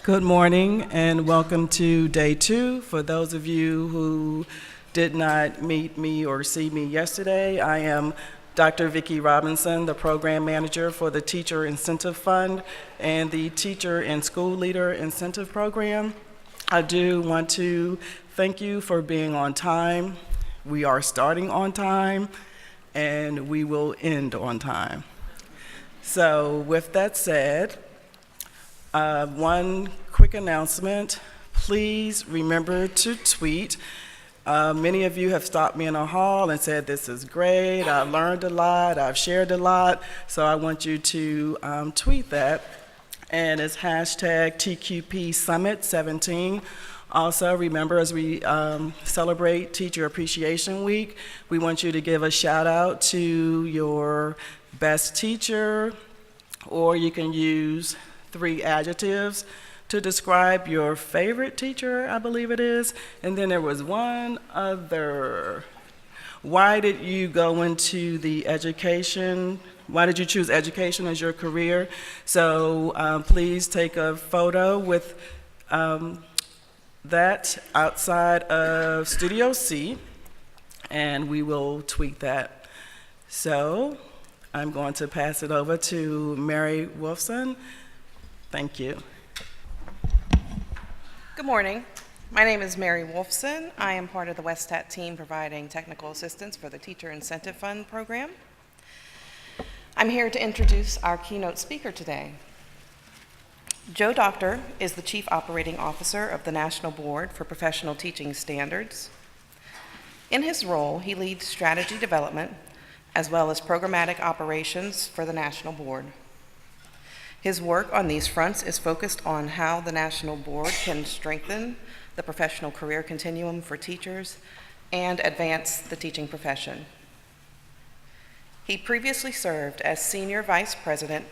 Good morning and welcome to day 2. For those of you who did not meet me or see me yesterday, I am Dr. Vicki Robinson, the Program Manager for the Teacher Incentive Fund and the Teacher and School Leader Incentive Program. I do want to thank you for being on time. We are starting on time and we will end on time. So with that said, one quick announcement. Please remember to tweet. Many of you have stopped me in a hall and said, this is great, I learned a lot, I've shared a lot, so I want you to tweet that. And it's hashtag TQP Summit 17. Also, remember, as we celebrate Teacher Appreciation Week, we want you to give a shout out to your best teacher, or you can use 3 adjectives to describe your favorite teacher, I believe it is. And then there was one other. Why did you go into the education? Why did you choose education as your career? So please take a photo with that outside of Studio C, and we will tweet that. So I'm going to pass it over to Mary Wolfson. Thank you. Good morning. My name is Mary Wolfson. I am part of the WestStat team providing technical assistance for the Teacher Incentive Fund program. I'm here to introduce our keynote speaker today. Joe Doctor is the Chief Operating Officer of the National Board for Professional Teaching Standards. In his role, he leads strategy development as well as programmatic operations for the National Board. His work on these fronts is focused on how the National Board can strengthen the professional career continuum for teachers and advance the teaching profession. He previously served as Senior Vice President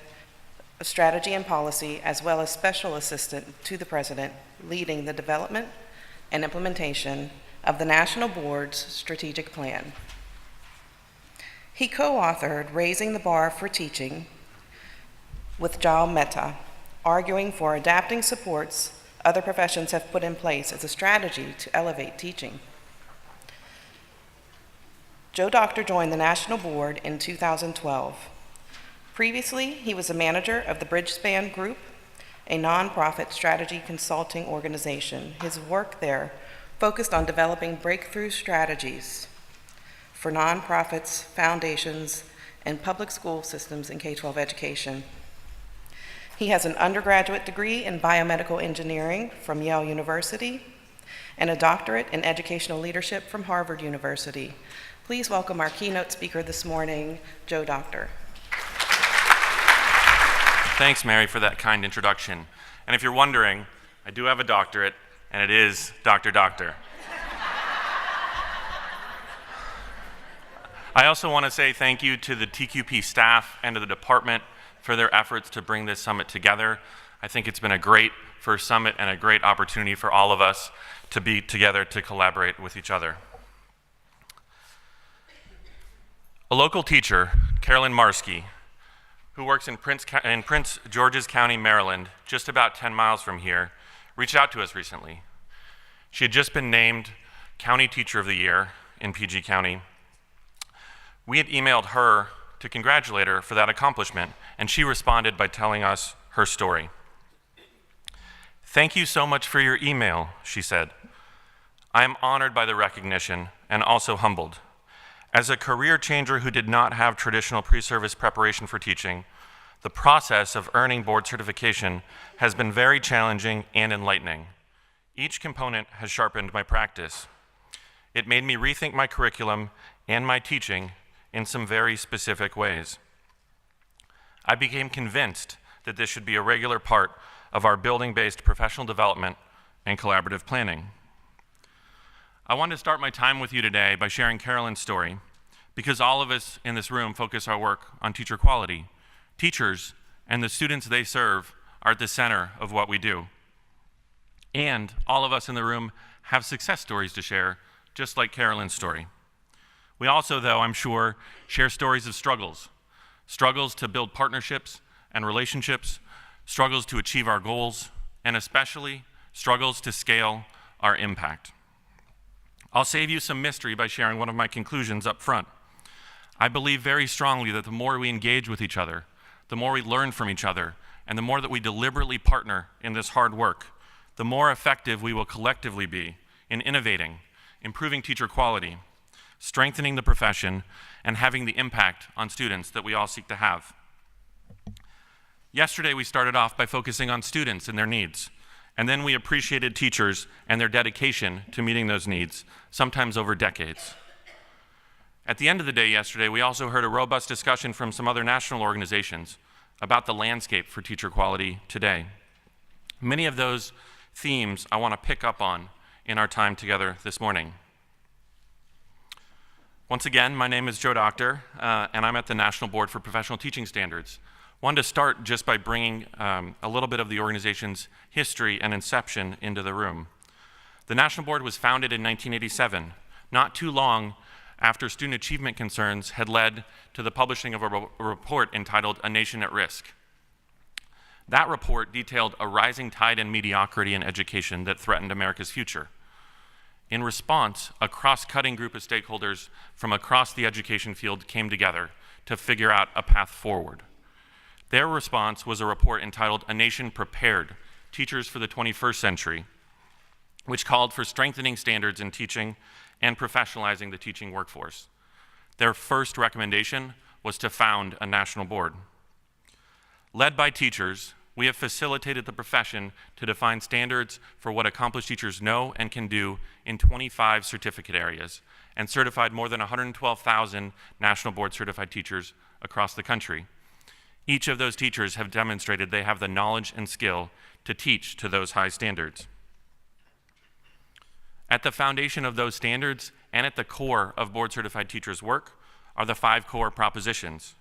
of Strategy and Policy, as well as Special Assistant to the President, leading the development and implementation of the National Board's strategic plan. He co-authored Raising the Bar for Teaching with Jal Mehta, arguing for adapting supports other professions have put in place as a strategy to elevate teaching. Joe Doctor joined the National Board in 2012. Previously, he was a manager of the Bridgespan Group, a nonprofit strategy consulting organization. His work there focused on developing breakthrough strategies for nonprofits, foundations, and public school systems in K-12 education. He has an undergraduate degree in biomedical engineering from Yale University and a doctorate in educational leadership from Harvard University. Please welcome our keynote speaker this morning, Joe Doctor. Thanks, Mary, for that kind introduction. And if you're wondering, I do have a doctorate, and it is Dr. Doctor. I also want to say thank you to the TQP staff and to the department for their efforts to bring this summit together. I think it's been a great first summit and a great opportunity for all of us to be together to collaborate with each other. A local teacher, Carolyn Marsky, who works in Prince George's County, Maryland, just about 10 miles from here, reached out to us recently. She had just been named County Teacher of the Year in PG County. We had emailed her to congratulate her for that accomplishment, and she responded by telling us her story. "Thank you so much for your email," she said. "I am honored by the recognition and also humbled. As a career changer who did not have traditional pre-service preparation for teaching, the process of earning board certification has been very challenging and enlightening. Each component has sharpened my practice. It made me rethink my curriculum and my teaching in some very specific ways. I became convinced that this should be a regular part of our building-based professional development and collaborative planning." I want to start my time with you today by sharing Carolyn's story, because all of us in this room focus our work on teacher quality. Teachers and the students they serve are at the center of what we do. And all of us in the room have success stories to share, just like Carolyn's story. We also, though, I'm sure, share stories of struggles to build partnerships and relationships, struggles to achieve our goals, and especially struggles to scale our impact. I'll save you some mystery by sharing one of my conclusions up front. I believe very strongly that the more we engage with each other, the more we learn from each other, and the more that we deliberately partner in this hard work, the more effective we will collectively be in innovating, improving teacher quality, strengthening the profession, and having the impact on students that we all seek to have. Yesterday, we started off by focusing on students and their needs, and then we appreciated teachers and their dedication to meeting those needs, sometimes over decades. At the end of the day yesterday, we also heard a robust discussion from some other national organizations about the landscape for teacher quality today. Many of those themes I want to pick up on in our time together this morning. Once again, my name is Joe Doctor, and I'm at the National Board for Professional Teaching Standards. Wanted to start just by bringing a little bit of the organization's history and inception into the room. The National Board was founded in 1987, not too long after student achievement concerns had led to the publishing of a report entitled A Nation at Risk. That report detailed a rising tide in mediocrity in education that threatened America's future. In response, a cross-cutting group of stakeholders from across the education field came together to figure out a path forward. Their response was a report entitled A Nation Prepared, Teachers for the 21st Century, which called for strengthening standards in teaching and professionalizing the teaching workforce. Their first recommendation was to found a national board. Led by teachers, we have facilitated the profession to define standards for what accomplished teachers know and can do in 25 certificate areas, and certified more than 112,000 national board certified teachers across the country. Each of those teachers have demonstrated they have the knowledge and skill to teach to those high standards. At the foundation of those standards and at the core of board certified teachers' work are the 5 core propositions.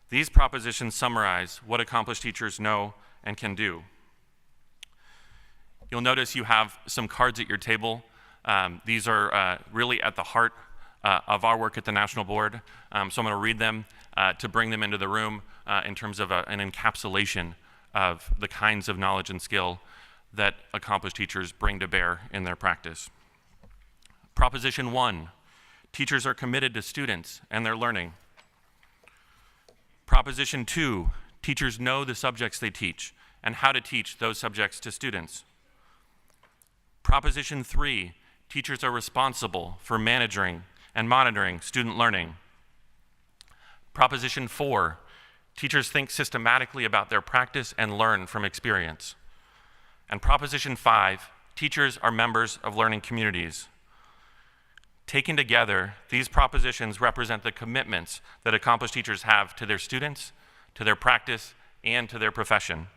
These propositions summarize what accomplished teachers know and can do. You'll notice you have some cards at your table. These are really at the heart of our work at the National Board. So I'm going to read them to bring them into the room in terms of an encapsulation of the kinds of knowledge and skill that accomplished teachers bring to bear in their practice. Proposition 1, teachers are committed to students and their learning. Proposition 2, teachers know the subjects they teach and how to teach those subjects to students. Proposition 3, teachers are responsible for managing and monitoring student learning. Proposition 4, teachers think systematically about their practice and learn from experience. And Proposition 5, teachers are members of learning communities. Taken together, these propositions represent the commitments that accomplished teachers have to their students, to their practice, and to their profession.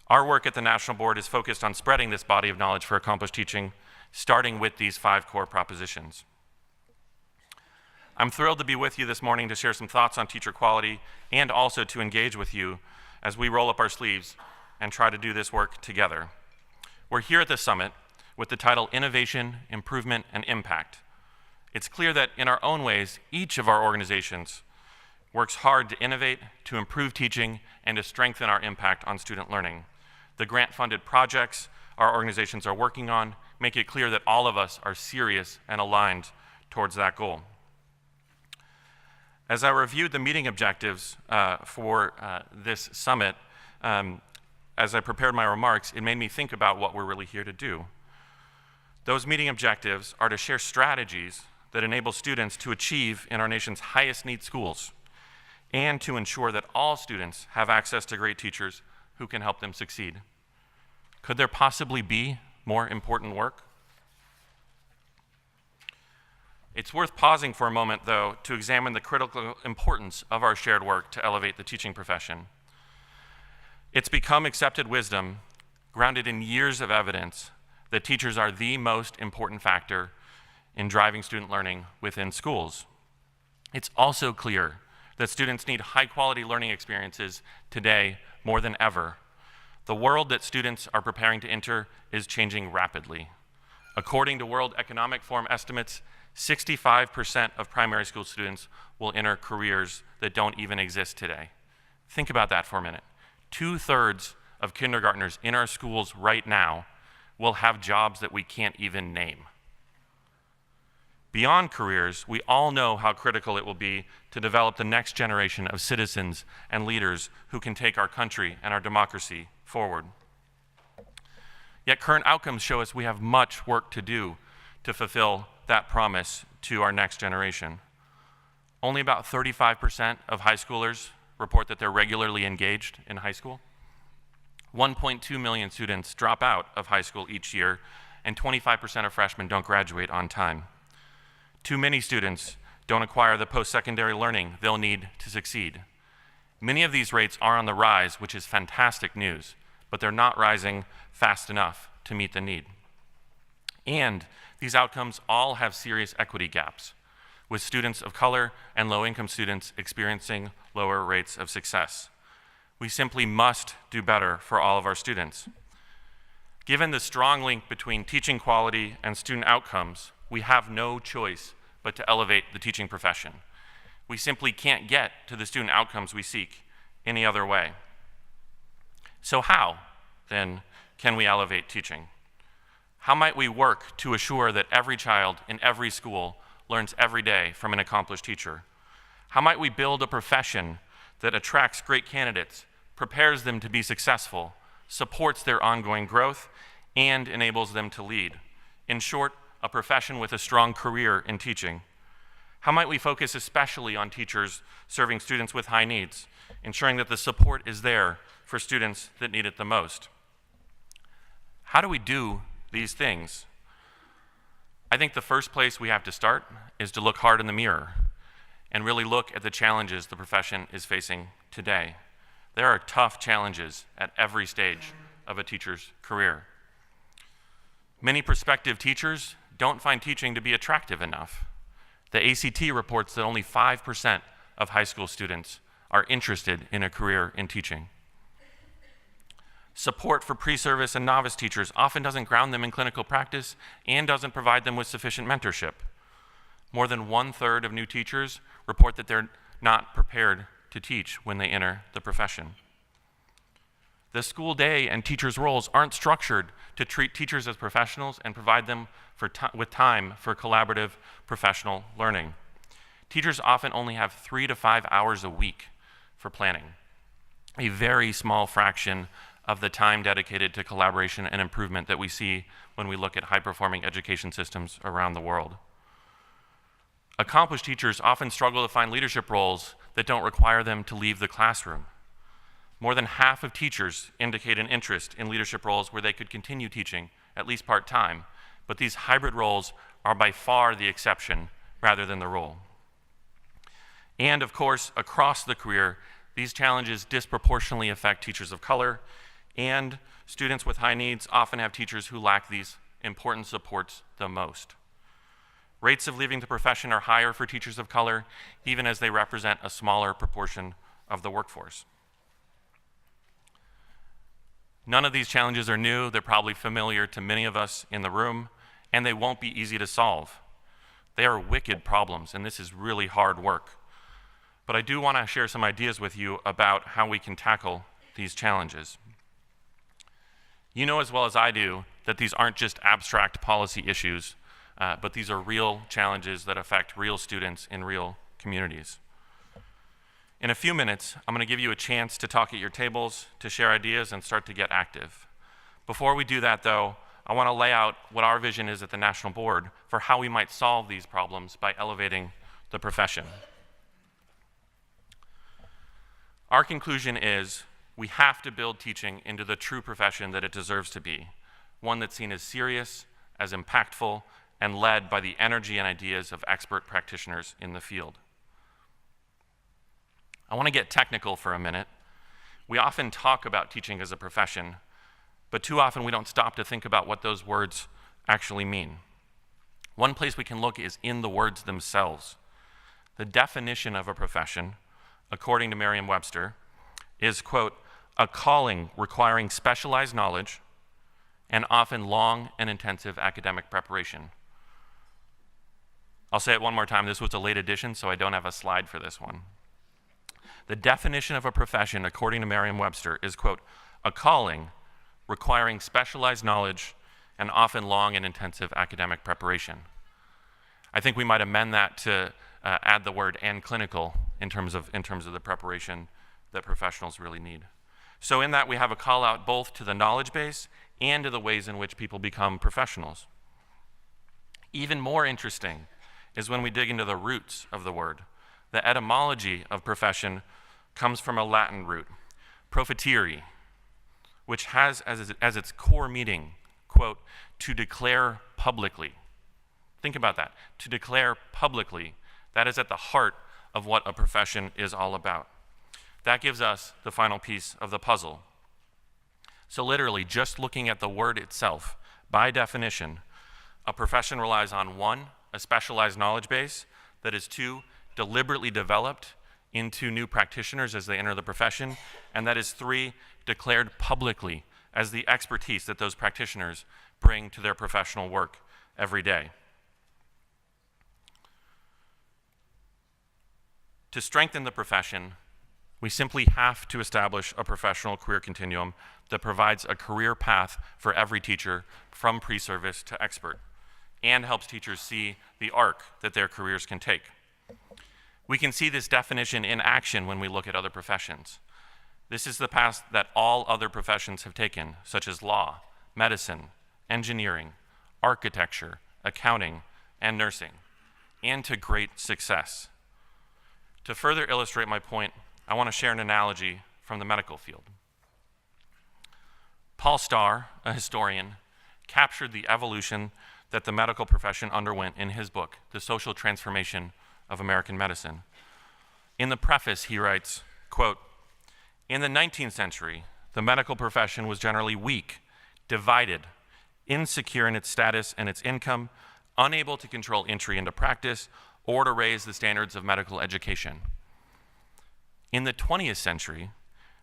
Our work at the National Board is focused on spreading this body of knowledge for accomplished teaching, starting with these 5 core propositions. I'm thrilled to be with you this morning to share some thoughts on teacher quality and also to engage with you as we roll up our sleeves and try to do this work together. We're here at the summit with the title Innovation, Improvement, and Impact. It's clear that in our own ways, each of our organizations works hard to innovate, to improve teaching, and to strengthen our impact on student learning. The grant-funded projects our organizations are working on make it clear that all of us are serious and aligned towards that goal. As I reviewed the meeting objectives for this summit, as I prepared my remarks, it made me think about what we're really here to do. Those meeting objectives are to share strategies that enable students to achieve in our nation's highest need schools, and to ensure that all students have access to great teachers who can help them succeed. Could there possibly be more important work? It's worth pausing for a moment, though, to examine the critical importance of our shared work to elevate the teaching profession. It's become accepted wisdom, grounded in years of evidence, that teachers are the most important factor in driving student learning within schools. It's also clear that students need high-quality learning experiences today more than ever. The world that students are preparing to enter is changing rapidly. According to World Economic Forum estimates, 65% of primary school students will enter careers that don't even exist today. Think about that for a minute. 2/3 of kindergartners in our schools right now will have jobs that we can't even name. Beyond careers, we all know how critical it will be to develop the next generation of citizens and leaders who can take our country and our democracy forward. Yet current outcomes show us we have much work to do to fulfill that promise to our next generation. Only about 35% of high schoolers report that they're regularly engaged in high school. 1.2 million students drop out of high school each year, and 25% of freshmen don't graduate on time. Too many students don't acquire the post-secondary learning they'll need to succeed. Many of these rates are on the rise, which is fantastic news, but they're not rising fast enough to meet the need. And these outcomes all have serious equity gaps, with students of color and low-income students experiencing lower rates of success. We simply must do better for all of our students. Given the strong link between teaching quality and student outcomes, we have no choice but to elevate the teaching profession. We simply can't get to the student outcomes we seek any other way. So how, then, can we elevate teaching? How might we work to assure that every child in every school learns every day from an accomplished teacher? How might we build a profession that attracts great candidates, prepares them to be successful, supports their ongoing growth, and enables them to lead? In short, a profession with a strong career in teaching. How might we focus especially on teachers serving students with high needs, ensuring that the support is there for students that need it the most? How do we do these things? I think the first place we have to start is to look hard in the mirror and really look at the challenges the profession is facing today. There are tough challenges at every stage of a teacher's career. Many prospective teachers don't find teaching to be attractive enough. The ACT reports that only 5% of high school students are interested in a career in teaching. Support for pre-service and novice teachers often doesn't ground them in clinical practice and doesn't provide them with sufficient mentorship. More than 1/3 of new teachers report that they're not prepared to teach when they enter the profession. The school day and teachers' roles aren't structured to treat teachers as professionals and provide them with time for collaborative professional learning. Teachers often only have 3 to 5 hours a week for planning, a very small fraction of the time dedicated to collaboration and improvement that we see when we look at high-performing education systems around the world. Accomplished teachers often struggle to find leadership roles that don't require them to leave the classroom. More than half of teachers indicate an interest in leadership roles where they could continue teaching, at least part-time, but these hybrid roles are by far the exception rather than the rule. And of course, across the career, these challenges disproportionately affect teachers of color, and students with high needs often have teachers who lack these important supports the most. Rates of leaving the profession are higher for teachers of color, even as they represent a smaller proportion of the workforce. None of these challenges are new. They're probably familiar to many of us in the room, and they won't be easy to solve. They are wicked problems, and this is really hard work. But I do want to share some ideas with you about how we can tackle these challenges. You know as well as I do that these aren't just abstract policy issues, but these are real challenges that affect real students in real communities. In a few minutes, I'm going to give you a chance to talk at your tables, to share ideas, and start to get active. Before we do that, though, I want to lay out what our vision is at the National Board for how we might solve these problems by elevating the profession. Our conclusion is we have to build teaching into the true profession that it deserves to be, one that's seen as serious, as impactful, and led by the energy and ideas of expert practitioners in the field. I want to get technical for a minute. We often talk about teaching as a profession, but too often we don't stop to think about what those words actually mean. One place we can look is in the words themselves. The definition of a profession, according to Merriam-Webster, is, quote, a calling requiring specialized knowledge and often long and intensive academic preparation. I'll say it one more time. This was a late edition, so I don't have a slide for this one. The definition of a profession, according to Merriam-Webster, is, quote, a calling requiring specialized knowledge and often long and intensive academic preparation. I think we might amend that to add the word "and clinical" in terms of the preparation that professionals really need. So in that, we have a call out both to the knowledge base and to the ways in which people become professionals. Even more interesting is when we dig into the roots of the word. The etymology of profession comes from a Latin root, profitiri, which has as its core meaning, quote, to declare publicly. Think about that, to declare publicly. That is at the heart of what a profession is all about. That gives us the final piece of the puzzle. So literally, just looking at the word itself, by definition, a profession relies on 1, a specialized knowledge base that is 2, deliberately developed into new practitioners as they enter the profession, and that is 3, declared publicly as the expertise that those practitioners bring to their professional work every day. To strengthen the profession, we simply have to establish a professional career continuum that provides a career path for every teacher from pre-service to expert, and helps teachers see the arc that their careers can take. We can see this definition in action when we look at other professions. This is the path that all other professions have taken, such as law, medicine, engineering, architecture, accounting, and nursing, and to great success. To further illustrate my point, I want to share an analogy from the medical field. Paul Starr, a historian, captured the evolution that the medical profession underwent in his book, The Social Transformation of American Medicine. In the preface, he writes, quote, "In the 19th century, the medical profession was generally weak, divided, insecure in its status and its income, unable to control entry into practice or to raise the standards of medical education. In the 20th century,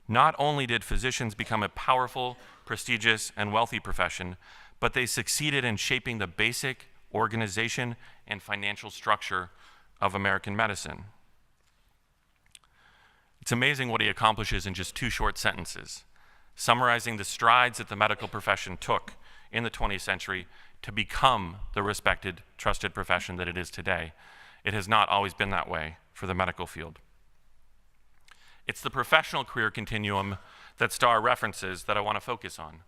not only did physicians become a powerful, prestigious, and wealthy profession, but they succeeded in shaping the basic organization and financial structure of American medicine." It's amazing what he accomplishes in just 2 short sentences, summarizing the strides that the medical profession took in the 20th century to become the respected, trusted profession that it is today. It has not always been that way for the medical field. It's the professional career continuum that Starr references that I want to focus on.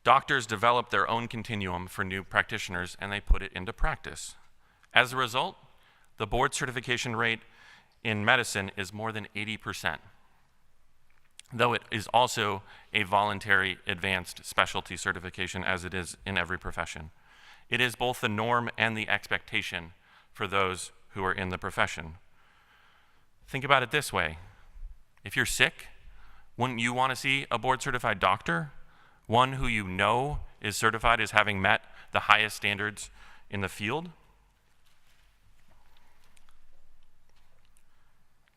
Doctors develop their own continuum for new practitioners, and they put it into practice. As a result, the board certification rate in medicine is more than 80%, though it is also a voluntary advanced specialty certification, as it is in every profession. It is both the norm and the expectation for those who are in the profession. Think about it this way. If you're sick, wouldn't you want to see a board-certified doctor? One who you know is certified as having met the highest standards in the field?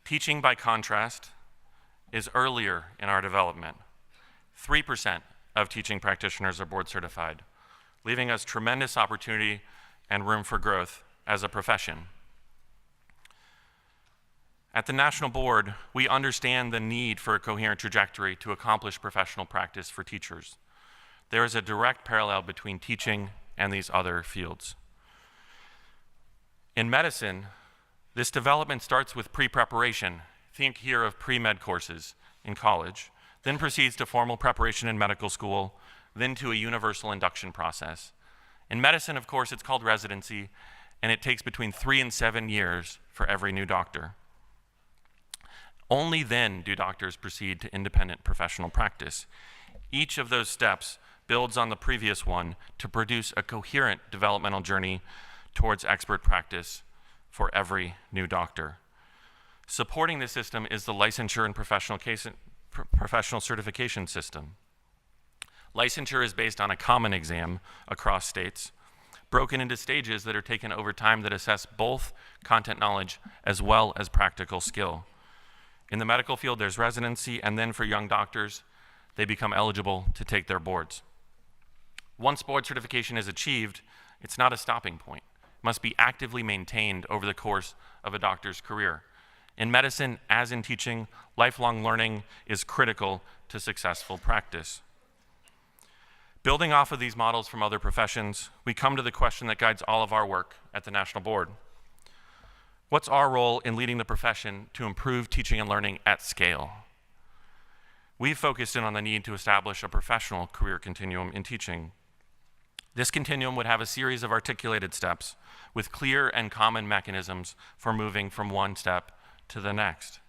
Teaching, by contrast, is earlier in our development. 3% of teaching practitioners are board certified, leaving us tremendous opportunity and room for growth as a profession. At the National Board, we understand the need for a coherent trajectory to accomplish professional practice for teachers. There is a direct parallel between teaching and these other fields. In medicine, this development starts with pre-preparation. Think here of pre-med courses in college, then proceeds to formal preparation in medical school, then to a universal induction process. In medicine, of course, it's called residency, and it takes between 3 and 7 years for every new doctor. Only then do doctors proceed to independent professional practice. Each of those steps builds on the previous one to produce a coherent developmental journey towards expert practice for every new doctor. Supporting this system is the licensure and professional certification system. Licensure is based on a common exam across states, broken into stages that are taken over time that assess both content knowledge as well as practical skill. In the medical field, there's residency, and then for young doctors, they become eligible to take their boards. Once board certification is achieved, it's not a stopping point. It must be actively maintained over the course of a doctor's career. In medicine, as in teaching, lifelong learning is critical to successful practice. Building off of these models from other professions, we come to the question that guides all of our work at the National Board. What's our role in leading the profession to improve teaching and learning at scale? We've focused in on the need to establish a professional career continuum in teaching. This continuum would have a series of articulated steps with clear and common mechanisms for moving from one step to the next.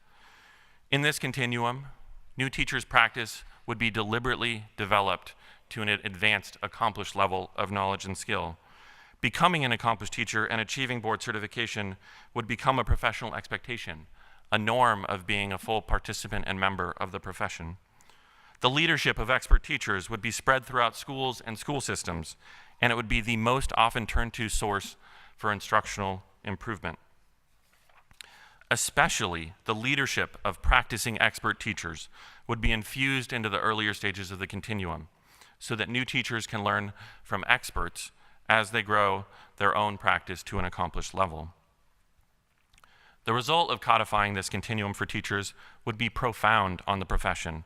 In this continuum, new teachers' practice would be deliberately developed to an advanced, accomplished level of knowledge and skill. Becoming an accomplished teacher and achieving board certification would become a professional expectation, a norm of being a full participant and member of the profession. The leadership of expert teachers would be spread throughout schools and school systems, and it would be the most often turned to source for instructional improvement. Especially the leadership of practicing expert teachers would be infused into the earlier stages of the continuum, so that new teachers can learn from experts as they grow their own practice to an accomplished level. The result of codifying this continuum for teachers would be profound on the profession,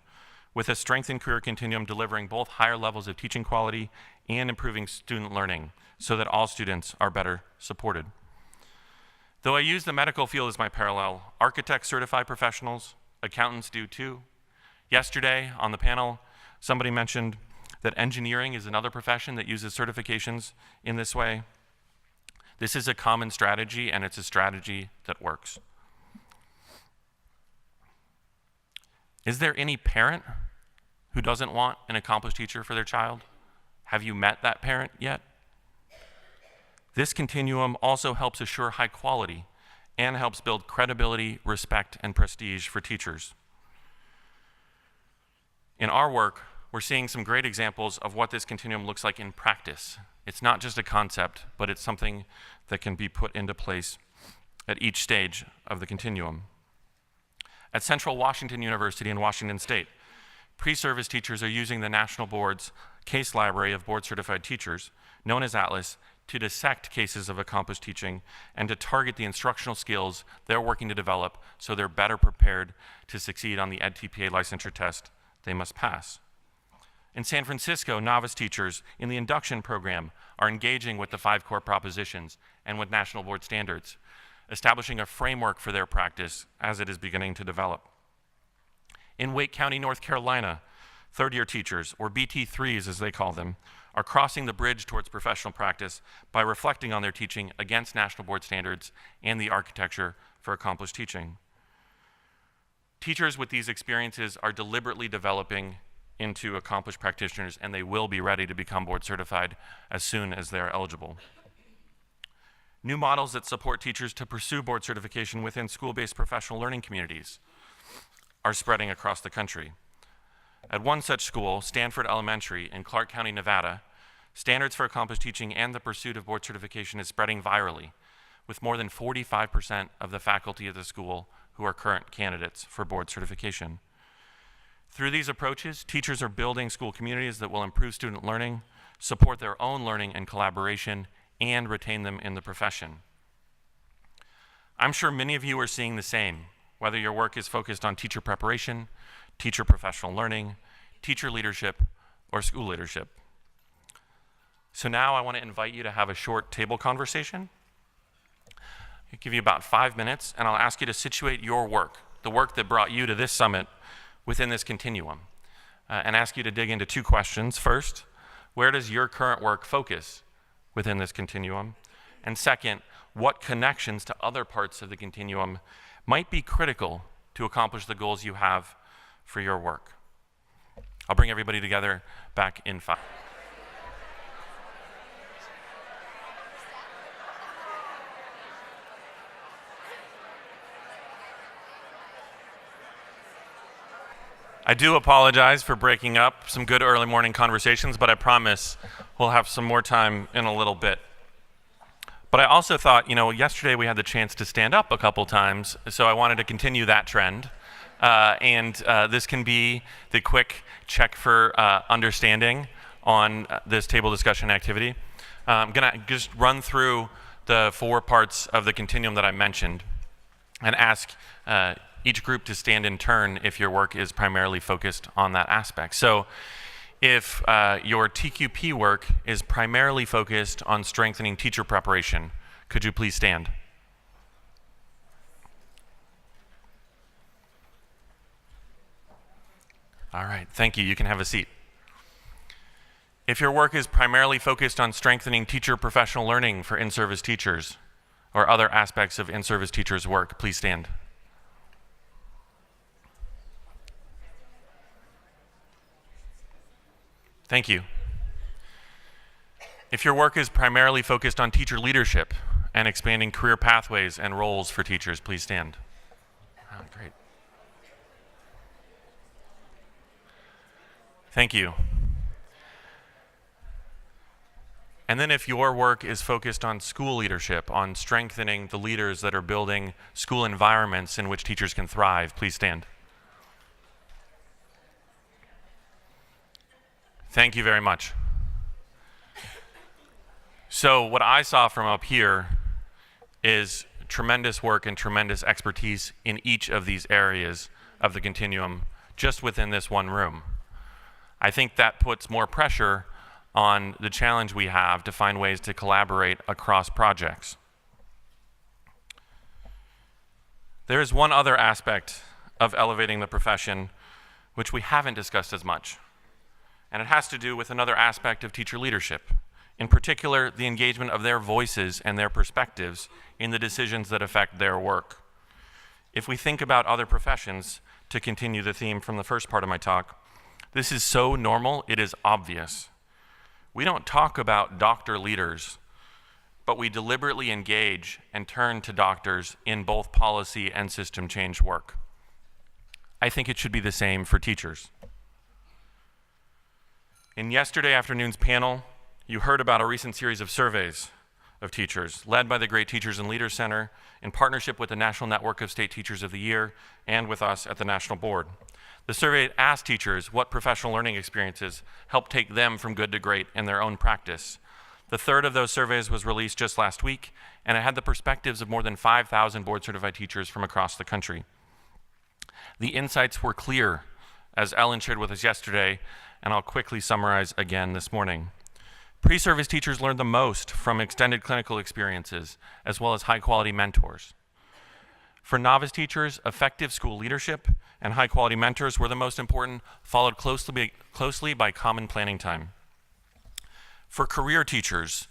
with a strengthened career continuum delivering both higher levels of teaching quality and improving student learning so that all students are better supported. Though I use the medical field as my parallel, architects certify professionals, accountants do too. Yesterday on the panel, somebody mentioned that engineering is another profession that uses certifications in this way. This is a common strategy, and it's a strategy that works. Is there any parent who doesn't want an accomplished teacher for their child? Have you met that parent yet? This continuum also helps assure high quality and helps build credibility, respect, and prestige for teachers. In our work, we're seeing some great examples of what this continuum looks like in practice. It's not just a concept, but it's something that can be put into place at each stage of the continuum. At Central Washington University in Washington State, pre-service teachers are using the National Board's case library of board-certified teachers, known as Atlas, to dissect cases of accomplished teaching and to target the instructional skills they're working to develop so they're better prepared to succeed on the EdTPA licensure test they must pass. In San Francisco, novice teachers in the induction program are engaging with the 5 core propositions and with National Board standards, establishing a framework for their practice as it is beginning to develop. In Wake County, North Carolina, third-year teachers, or BT3s as they call them, are crossing the bridge towards professional practice by reflecting on their teaching against National Board standards and the architecture for accomplished teaching. Teachers with these experiences are deliberately developing into accomplished practitioners, and they will be ready to become board certified as soon as they are eligible. New models that support teachers to pursue board certification within school-based professional learning communities are spreading across the country. At one such school, Stanford Elementary in Clark County, Nevada, standards for accomplished teaching and the pursuit of board certification is spreading virally, with more than 45% of the faculty of the school who are current candidates for board certification. Through these approaches, teachers are building school communities that will improve student learning, support their own learning and collaboration, and retain them in the profession. I'm sure many of you are seeing the same, whether your work is focused on teacher preparation, teacher professional learning, teacher leadership, or school leadership. So now I want to invite you to have a short table conversation. I'll give you about 5 minutes, and I'll ask you to situate your work, the work that brought you to this summit, within this continuum, and ask you to dig into 2 questions. First, where does your current work focus within this continuum? And second, what connections to other parts of the continuum might be critical to accomplish the goals you have for your work? I'll bring everybody together back in 5. I do apologize for breaking up some good early morning conversations, but I promise we'll have some more time in a little bit. But I also thought, yesterday we had the chance to stand up a couple times, so I wanted to continue that trend. This can be the quick check for understanding on this table discussion activity. I'm going to just run through the 4 parts of the continuum that I mentioned. and ask each group to stand in turn if your work is primarily focused on that aspect. So if your TQP work is primarily focused on strengthening teacher preparation, could you please stand? All right, thank you. You can have a seat. If your work is primarily focused on strengthening teacher professional learning for in-service teachers or other aspects of in-service teachers' work, please stand. Thank you. If your work is primarily focused on teacher leadership and expanding career pathways and roles for teachers, please stand. Oh, great. Thank you. And then if your work is focused on school leadership, on strengthening the leaders that are building school environments in which teachers can thrive, please stand. Thank you very much. So what I saw from up here is tremendous work and tremendous expertise in each of these areas of the continuum just within this one room. I think that puts more pressure on the challenge we have to find ways to collaborate across projects. There is one other aspect of elevating the profession which we haven't discussed as much, and it has to do with another aspect of teacher leadership, in particular the engagement of their voices and their perspectives in the decisions that affect their work. If we think about other professions, to continue the theme from the first part of my talk, this is so normal, it is obvious. We don't talk about doctor leaders, but we deliberately engage and turn to doctors in both policy and system change work. I think it should be the same for teachers. In yesterday afternoon's panel, you heard about a recent series of surveys of teachers led by the Great Teachers and Leaders Center in partnership with the National Network of State Teachers of the Year and with us at the National Board. The survey asked teachers what professional learning experiences helped take them from good to great in their own practice. The third of those surveys was released just last week, and it had the perspectives of more than 5,000 board-certified teachers from across the country. The insights were clear, as Ellen shared with us yesterday, and I'll quickly summarize again this morning. Pre-service teachers learned the most from extended clinical experiences, as well as high-quality mentors. For novice teachers, effective school leadership and high-quality mentors were the most important, followed closely by common planning time. For career teachers,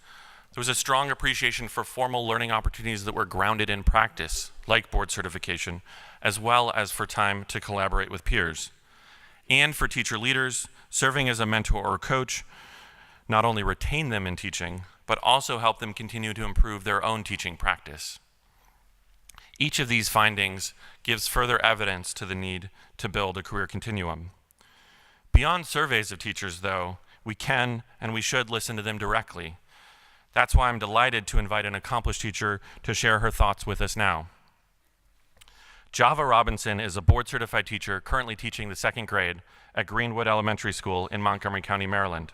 there was a strong appreciation for formal learning opportunities that were grounded in practice, like board certification, as well as for time to collaborate with peers. And for teacher leaders, serving as a mentor or coach not only retained them in teaching, but also helped them continue to improve their own teaching practice. Each of these findings gives further evidence to the need to build a career continuum. Beyond surveys of teachers, though, we can and we should listen to them directly. That's why I'm delighted to invite an accomplished teacher to share her thoughts with us now. Java Robinson is a board-certified teacher currently teaching the 2nd grade at Greenwood Elementary School in Montgomery County, Maryland.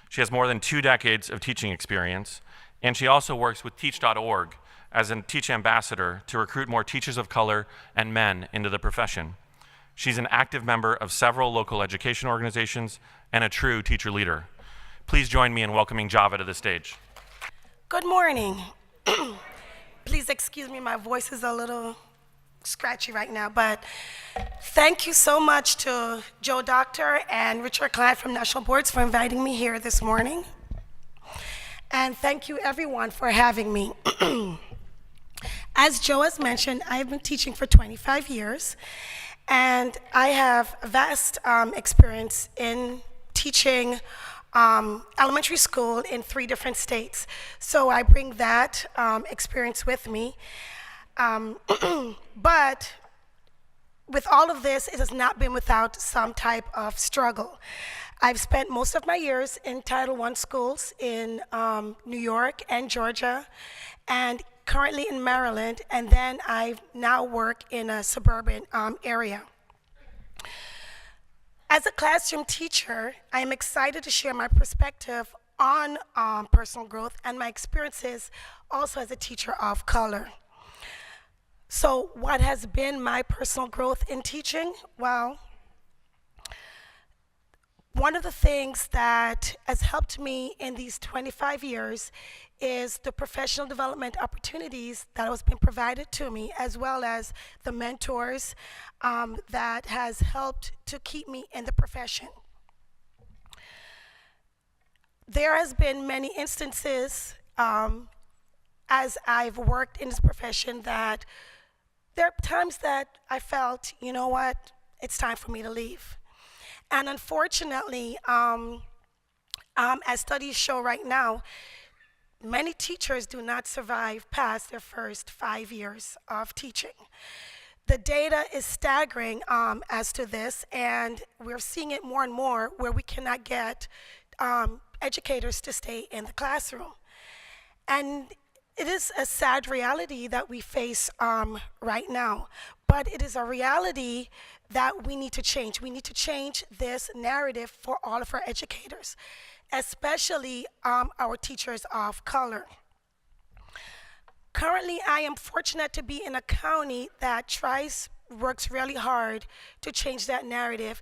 She has more than 2 decades of teaching experience, and she also works with Teach.org as a Teach ambassador to recruit more teachers of color and men into the profession. She's an active member of several local education organizations and a true teacher leader. Please join me in welcoming Java to the stage. Good morning. Please excuse me, my voice is a little scratchy right now, but thank you so much to Joe Doctor and Richard Clyde from National Boards for inviting me here this morning. And thank you everyone for having me. As Joe has mentioned, I've been teaching for 25 years, and I have vast experience in teaching elementary school in 3 different states. So I bring that experience with me. But with all of this, it has not been without some type of struggle. I've spent most of my years in Title I schools in New York and Georgia, and currently in Maryland, and then I now work in a suburban area. As a classroom teacher, I am excited to share my perspective on personal growth and my experiences also as a teacher of color. So what has been my personal growth in teaching? Well, one of the things that has helped me in these 25 years is the professional development opportunities that has been provided to me, as well as the mentors that has helped to keep me in the profession. There has been many instances as I've worked in this profession that there are times that I felt, you know what, it's time for me to leave. And unfortunately, as studies show right now, many teachers do not survive past their first 5 years of teaching. The data is staggering as to this, and we're seeing it more and more where we cannot get educators to stay in the classroom. And it is a sad reality that we face right now, but it is a reality that we need to change. We need to change this narrative for all of our educators, especially our teachers of color. Currently, I am fortunate to be in a county that works really hard to change that narrative.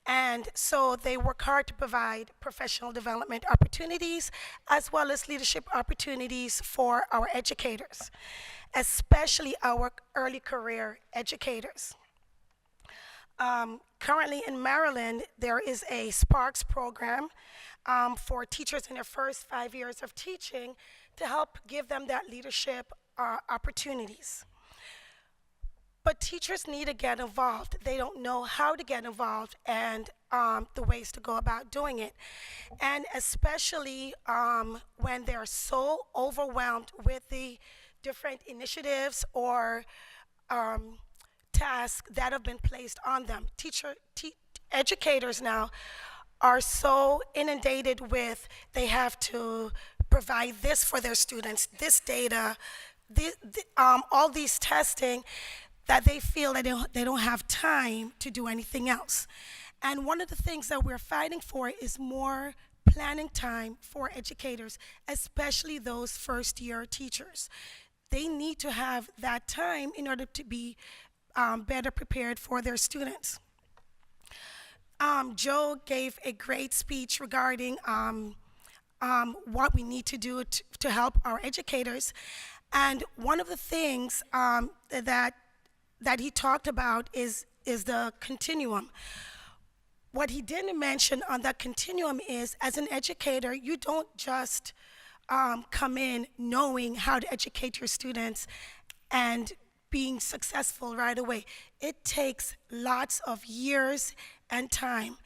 And so they work hard to provide professional development opportunities as well as leadership opportunities for our educators, especially our early career educators. Currently in Maryland, there is a Sparks program for teachers in their first 5 years of teaching to help give them that leadership opportunities. But teachers need to get involved. They don't know how to get involved and the ways to go about doing it. And especially when they're so overwhelmed with the different initiatives or tasks that have been placed on them. Educators now are so inundated with they have to provide this for their students, this data, all these testing, that they feel that they don't have time to do anything else. And one of the things that we're fighting for is more planning time for educators, especially those first-year teachers. They need to have that time in order to be better prepared for their students. Joe gave a great speech regarding what we need to do to help our educators. And one of the things that he talked about is the continuum. What he didn't mention on that continuum is, as an educator, you don't just come in knowing how to educate your students and being successful right away. It takes lots of years and time.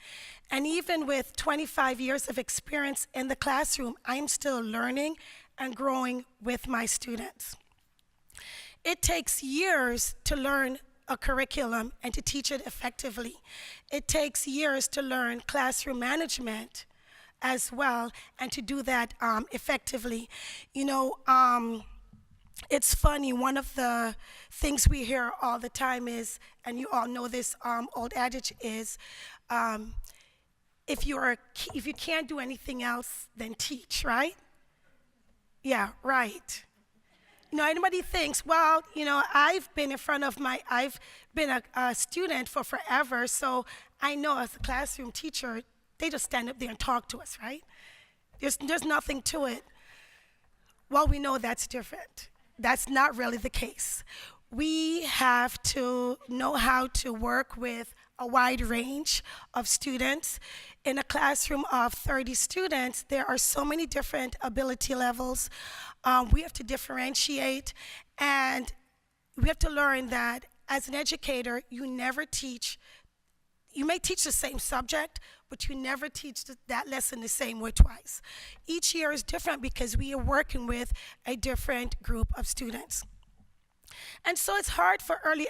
And even with 25 years of experience in the classroom, I'm still learning and growing with my students. It takes years to learn a curriculum and to teach it effectively. It takes years to learn classroom management as well and to do that effectively. You know, it's funny, one of the things we hear all the time is, and you all know this old adage is, if you can't do anything else, then teach, right? Yeah, right. You know, anybody thinks, well, you know, I've been a student for forever, so I know as a classroom teacher, they just stand up there and talk to us, right? There's nothing to it. Well, we know that's different. That's not really the case. We have to know how to work with a wide range of students. In a classroom of 30 students, there are so many different ability levels. We have to differentiate, and we have to learn that as an educator, you never teach. You may teach the same subject, but you never teach that lesson the same way twice. Each year is different because we are working with a different group of students. And so it's hard for early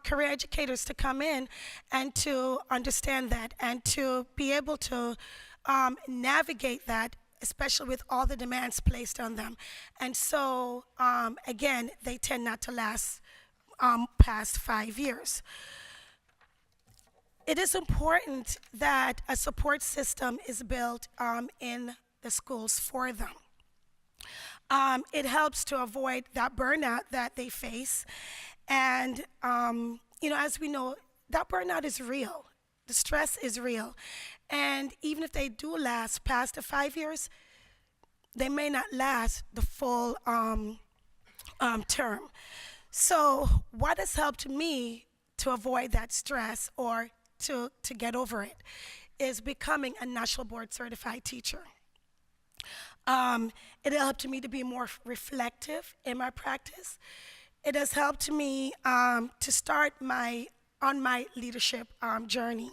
career educators to come in and to understand that and to be able to navigate that, especially with all the demands placed on them. And so, again, they tend not to last past 5 years. It is important that a support system is built in the schools for them. It helps to avoid that burnout that they face. And, as we know, that burnout is real. The stress is real. And even if they do last past the 5 years, they may not last the full term. So what has helped me to avoid that stress or to get over it is becoming a national board certified teacher. It helped me to be more reflective in my practice. It has helped me to start on my leadership journey.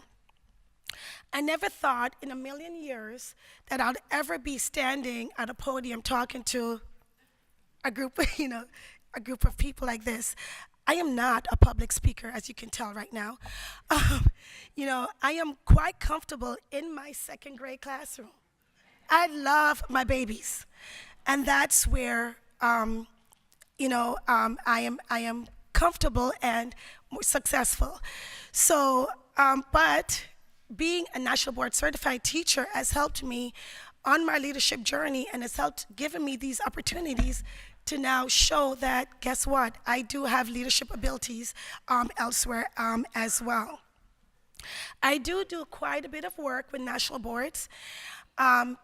I never thought in a million years that I'd ever be standing at a podium talking to a group, a group of people like this. I am not a public speaker, as you can tell right now. I am quite comfortable in my second grade classroom. I love my babies, and that's where I am comfortable and more successful. So, but being a national board certified teacher has helped me on my leadership journey and has helped given me these opportunities to now show that, guess what, I do have leadership abilities elsewhere as well. I do quite a bit of work with national boards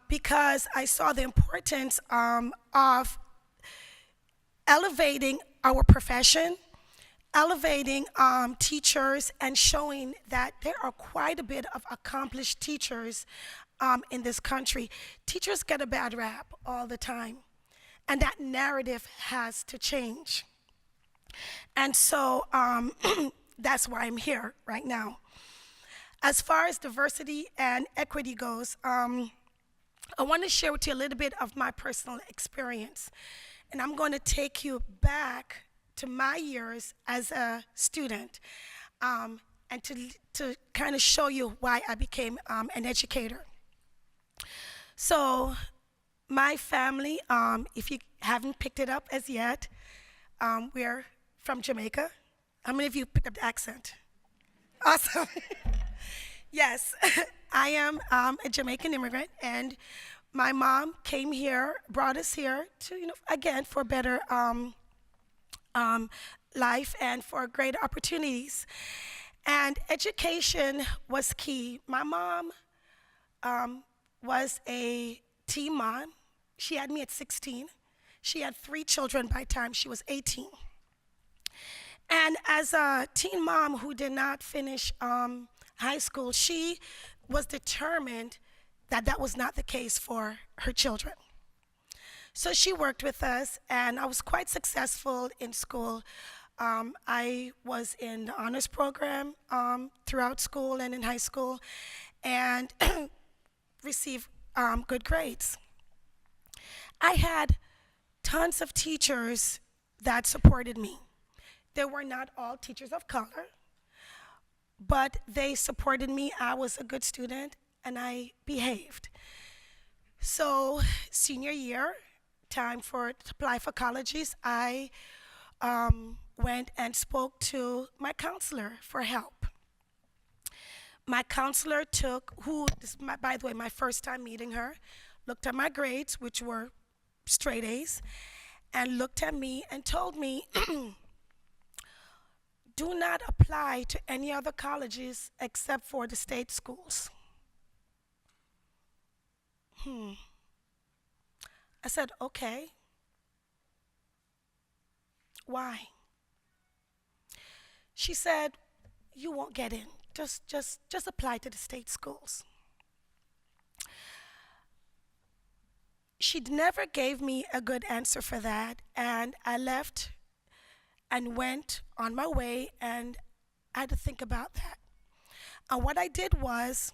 because I saw the importance of elevating our profession, elevating teachers, and showing that there are quite a bit of accomplished teachers in this country. Teachers get a bad rap all the time, and that narrative has to change. And so that's why I'm here right now. As far as diversity and equity goes, I want to share with you a little bit of my personal experience. And I'm going to take you back to my years as a student and to kind of show you why I became an educator. So my family, if you haven't picked it up as yet, we're from Jamaica. How many of you picked up the accent? Awesome. Yes, I am a Jamaican immigrant, and my mom came here, brought us here to, again, for better life and for greater opportunities. And education was key. My mom was a teen mom. She had me at 16. She had 3 children by the time she was 18. And as a teen mom who did not finish high school, she was determined that that was not the case for her children. So she worked with us, and I was quite successful in school. I was in the honors program throughout school and in high school, and received good grades. I had tons of teachers that supported me. They were not all teachers of color, but they supported me. I was a good student, and I behaved. So senior year, time to apply for colleges, I went and spoke to my counselor for help. My counselor by the way, my first time meeting her, looked at my grades, which were straight A's, and looked at me and told me, do not apply to any other colleges except for the state schools. I said, okay. Why? She said, you won't get in. Just apply to the state schools. She never gave me a good answer for that, and I left and went on my way, and I had to think about that. And what I did was,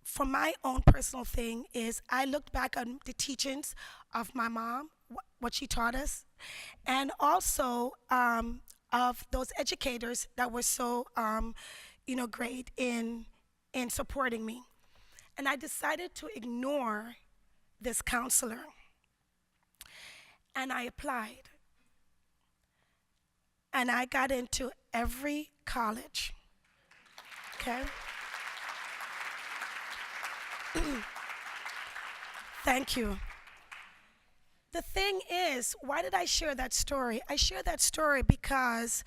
for my own personal thing, is I looked back on the teachings of my mom, what she taught us, and also of those educators that were so, great in supporting me. And I decided to ignore this counselor, and I applied. And I got into every college, okay? Thank you. The thing is, why did I share that story? I share that story because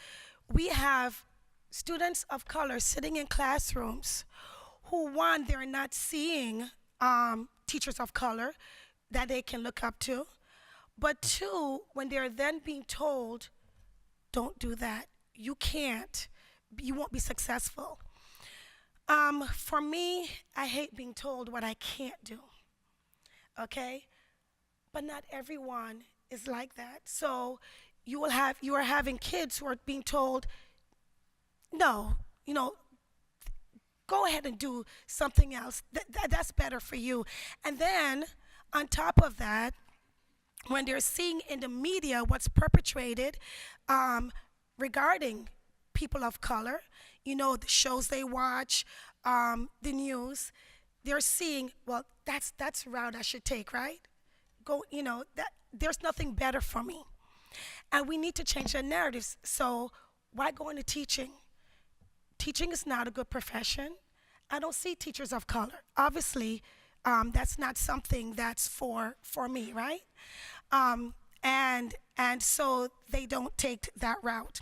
we have students of color sitting in classrooms who, one, they're not seeing teachers of color that they can look up to, but two, when they're then being told, don't do that, you can't, you won't be successful. For me, I hate being told what I can't do, okay? But not everyone is like that. So you are having kids who are being told, no, go ahead and do something else. That's better for you. And then on top of that, when they're seeing in the media what's perpetrated regarding people of color, the shows they watch, the news, they're seeing, well, that's the route I should take, right? That there's nothing better for me. And we need to change the narratives. So why go into teaching? Teaching is not a good profession. I don't see teachers of color. Obviously, that's not something that's for me, right? And so they don't take that route.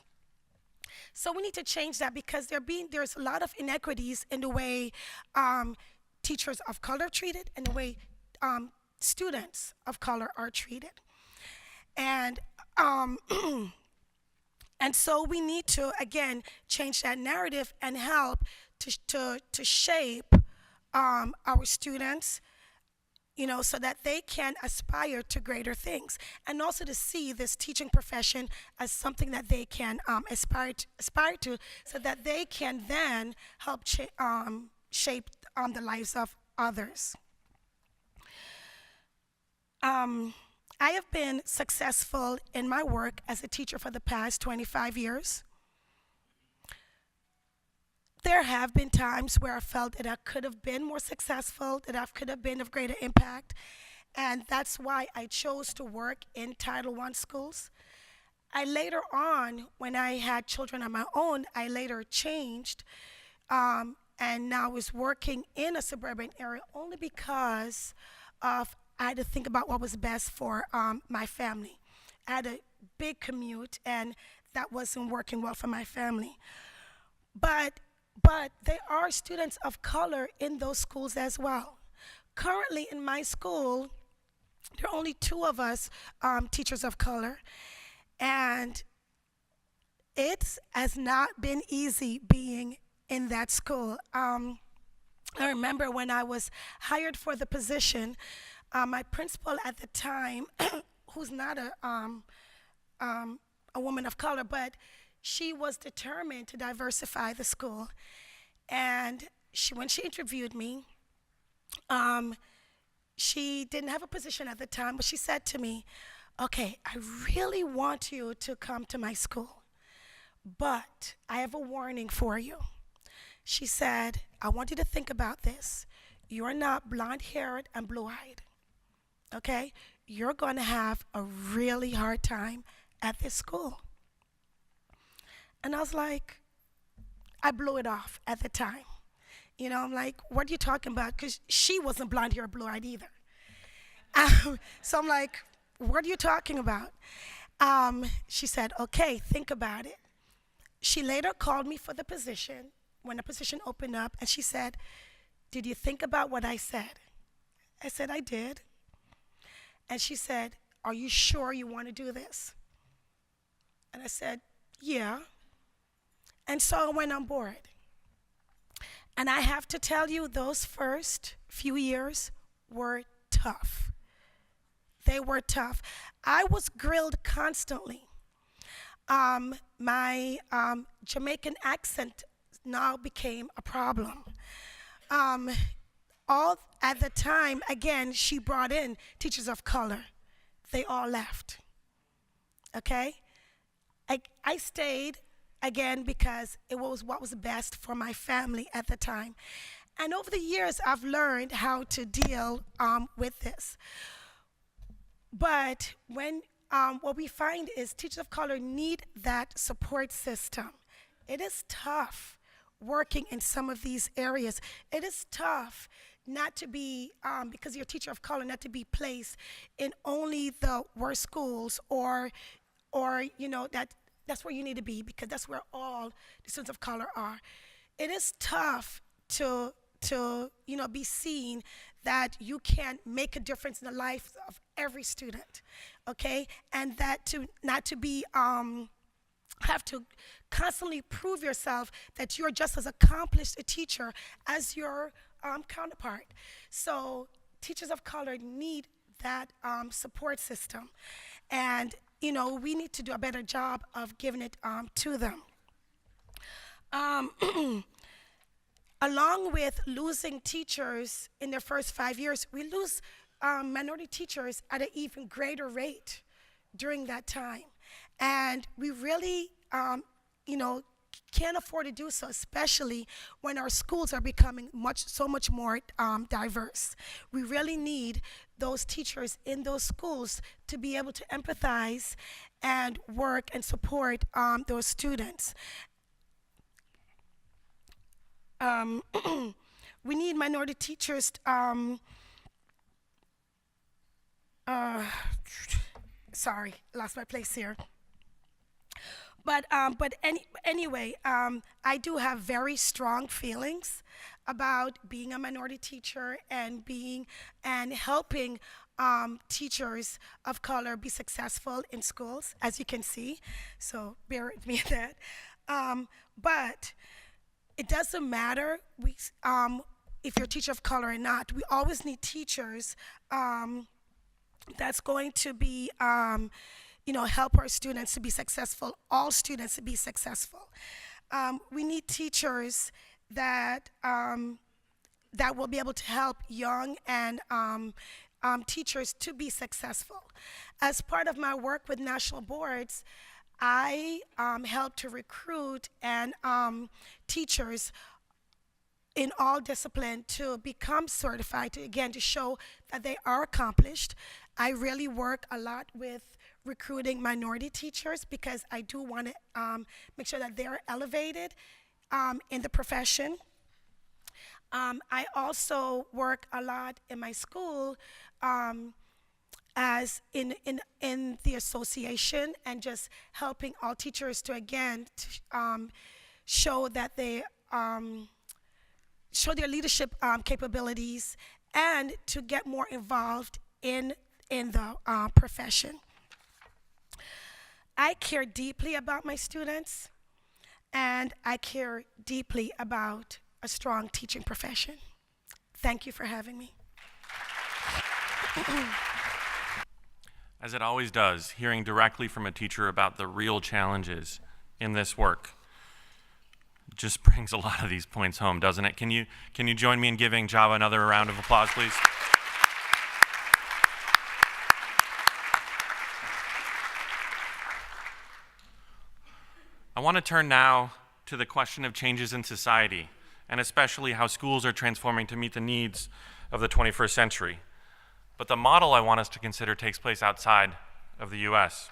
So we need to change that because there's a lot of inequities in the way teachers of color are treated and the way students of color are treated. And and so we need to, again, change that narrative and help to shape our students, so that they can aspire to greater things, and also to see this teaching profession as something that they can aspire to, so that they can then help shape the lives of others. I have been successful in my work as a teacher for the past 25 years. There have been times where I felt that I could have been more successful, that I could have been of greater impact, and that's why I chose to work in Title I schools. I later on, when I had children of my own, I later changed and now was working in a suburban area only because I had to think about what was best for my family. I had a big commute, and that wasn't working well for my family. But there are students of color in those schools as well. Currently in my school, there are only 2 of us teachers of color, and it has not been easy being in that school. I remember when I was hired for the position, my principal at the time, who's not a woman of color, but she was determined to diversify the school. And when she interviewed me, she didn't have a position at the time, but she said to me, okay, I really want you to come to my school, but I have a warning for you. She said, I want you to think about this. You're not blonde-haired and blue-eyed, okay? You're going to have a really hard time at this school. And I was like, I blew it off at the time. I'm like, what are you talking about? Because she wasn't blonde hair or blue-eyed either. So I'm like, what are you talking about? She said, okay, think about it. She later called me for the position when the position opened up, and she said, did you think about what I said? I said, I did. And she said, are you sure you want to do this? And I said, yeah. And so I went on board. And I have to tell you, those first few years were tough. They were tough. I was grilled constantly. My Jamaican accent now became a problem. All at the time, again, she brought in teachers of color. They all left. Okay? I stayed, again, because it was what was best for my family at the time. And over the years, I've learned how to deal with this. But what we find is teachers of color need that support system. It is tough working in some of these areas. It is tough not to be, because you're a teacher of color, not to be placed in only the worst schools or that's where you need to be, because that's where all the students of color are. It is tough to be seen that you can make a difference in the life of every student, okay? And that to not to be have to constantly prove yourself that you're just as accomplished a teacher as your counterpart. So teachers of color need that support system, and we need to do a better job of giving it to them. Along with losing teachers in their first 5 years, we lose minority teachers at an even greater rate during that time. And we really, can't afford to do so, especially when our schools are becoming so much more diverse. We really need those teachers in those schools to be able to empathize and work and support those students. We need minority teachers. Sorry, lost my place here. But anyway, I do have very strong feelings about being a minority teacher and helping teachers of color be successful in schools, as you can see. So bear with me on that. But it doesn't matter if you're a teacher of color or not. We always need teachers that's going to be help our students to be successful, all students to be successful. We need teachers that will be able to help young and teachers to be successful. As part of my work with national boards, I help to recruit and teachers in all discipline to become certified, to show that they are accomplished. I really work a lot with recruiting minority teachers because I do want to make sure that they're elevated in the profession. I also work a lot in my school as in the association, and just helping all teachers to show that they show their leadership capabilities and to get more involved in the profession. I care deeply about my students, and I care deeply about a strong teaching profession. Thank you for having me. As it always does, hearing directly from a teacher about the real challenges in this work just brings a lot of these points home, doesn't it? Can you join me in giving Java another round of applause, please? I want to turn now to the question of changes in society, and especially how schools are transforming to meet the needs of the 21st century. But the model I want us to consider takes place outside of the US.